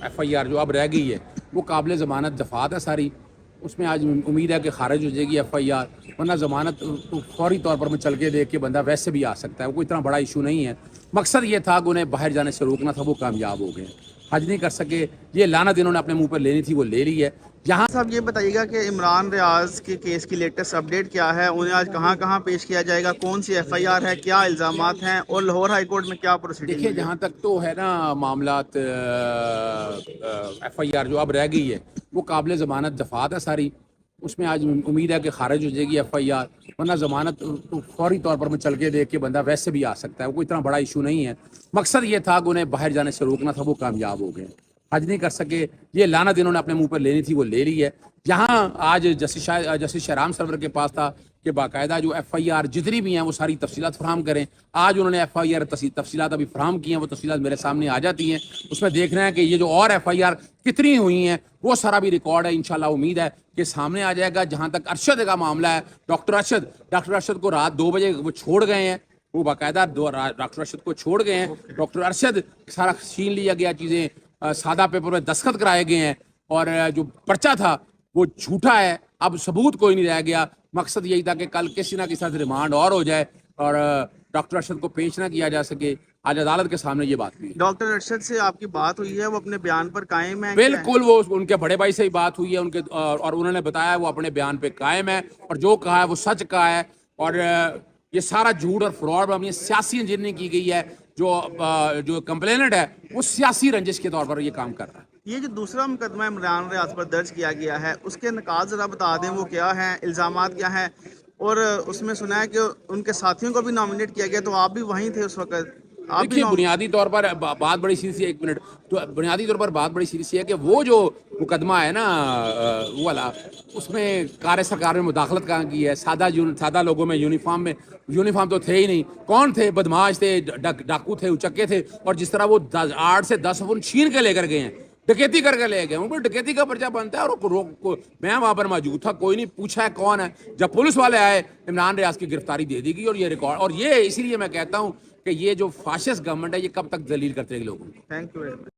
FIR جو اب رہ گئی ہے وہ قابل ضمانت دفعات ہے ساری. اس میں آج امید ہے کہ خارج ہو جائے گی FIR, ورنہ ضمانت تو فوری طور پر میں چل کے دیکھ کے بندہ ویسے بھی آ سکتا ہے. وہ کوئی اتنا بڑا ایشو نہیں ہے. مقصد یہ تھا کہ انہیں باہر جانے سے روکنا تھا, وہ کامیاب ہو گئے. حج نہیں کر سکے, یہ لعنت انہوں نے اپنے منہ پر لینی تھی وہ لے لی ہے. یہاں صاحب یہ بتائیے گا کہ عمران ریاض کے کیس کی لیٹسٹ اپڈیٹ کیا ہے, انہیں آج کہاں کہاں پیش کیا جائے گا, کون سی FIR ہے, کیا الزامات ہیں, اور لاہور ہائی کورٹ میں کیا پروسیڈنگ دیکھیے ہوئی ہے؟ جہاں تک تو ہے نا معاملات, FIR جو اب رہ گئی ہے وہ قابل ضمانت دفعات ہے ساری. اس میں آج امید ہے کہ خارج ہو جائے گی FIR, ورنہ ضمانت تو فوری طور پر میں چل کے دیکھ کے بندہ ویسے بھی آ سکتا ہے. وہ کوئی اتنا بڑا ایشو نہیں ہے. مقصد یہ تھا کہ انہیں باہر جانے سے روکنا تھا, وہ کامیاب ہو گئے. حج نہیں کر سکے, یہ لعنت انہوں نے اپنے منہ پر لینی تھی وہ لے لی ہے. یہاں آج جسٹس شاہرام سرور کے پاس تھا کہ باقاعدہ جو FIR جتنی بھی ہیں وہ ساری تفصیلات فراہم کریں. آج انہوں نے FIR تفصیلات ابھی فراہم کی ہیں, وہ تفصیلات میرے سامنے آ جاتی ہیں. اس میں دیکھ رہے ہیں کہ یہ جو اور FIR کتنی ہوئی ہیں وہ سارا بھی ریکارڈ ہے. انشاءاللہ امید ہے کہ سامنے آ جائے گا. جہاں تک ارشد کا معاملہ ہے, ڈاکٹر ارشد کو رات 2 بجے وہ چھوڑ گئے ہیں. وہ باقاعدہ ڈاکٹر ارشد کو چھوڑ گئے ہیں. ڈاکٹر ارشد سارا چھین لیا گیا, چیزیں سادہ پیپر میں دستخط کرائے گئے ہیں, اور جو پرچہ تھا وہ جھوٹا ہے. اب ثبوت کوئی نہیں رہ گیا. مقصد یہی تھا کہ کل کسی نہ کسی طرح ریمانڈ اور ہو جائے اور ڈاکٹر ارشد کو پیش نہ کیا جا سکے. آج عدالت کے سامنے یہ بات ہوئی. ڈاکٹر ارشد سے آپ کی بات ہوئی ہے, وہ اپنے بیان پر قائم ہیں؟ بالکل, وہ ان کے بڑے بھائی سے ہی بات ہوئی ہے ان کے, اور انہوں نے بتایا وہ اپنے بیان پہ قائم ہے, اور جو کہا ہے وہ سچ کہا ہے. اور یہ سارا جھوٹ اور فراڈ اپنی سیاسی انجینئرنگ کی گئی ہے. جو کمپلیننٹ ہے وہ سیاسی رنجش کے طور پر یہ کام کر رہا ہے. یہ جو دوسرا مقدمہ عمران ریاض پر درج کیا گیا ہے, اس کے نکات ذرا بتا دیں, وہ کیا ہیں, الزامات کیا ہیں؟ اور اس میں سنا ہے کہ ان کے ساتھیوں کو بھی نامنیٹ کیا گیا, تو آپ بھی وہیں تھے اس وقت, آپ بھی دیکھیے بنیادی طور پر بات بڑی سیریس ہے. ایک منٹ, تو بنیادی طور پر بات بڑی سیریس ہے کہ وہ جو مقدمہ ہے نا وہ والا, اس میں کار سرکار میں مداخلت کہاں کی ہے. سادہ لوگوں میں یونیفارم تو تھے ہی نہیں. کون تھے؟ بدماش تھے, ڈاکو تھے, اچکے تھے. اور جس طرح وہ 8 سے 10 فون چھین کے لے کر گئے ہیں, ڈکیتی کر کے لے گئے, ان پر ڈکیتی کا پرچہ بنتا ہے. اور میں وہاں پر موجود تھا, کوئی نہیں پوچھا ہے کون ہے. جب پولیس والے آئے, عمران ریاض کی گرفتاری دے دی گئی. اور یہ ریکارڈ, اور یہ اسی لیے میں کہتا ہوں کہ یہ جو فاشسٹ گورنمنٹ ہے یہ کب تک ذلیل کرتے رہے گی لوگوں کو. Thank you.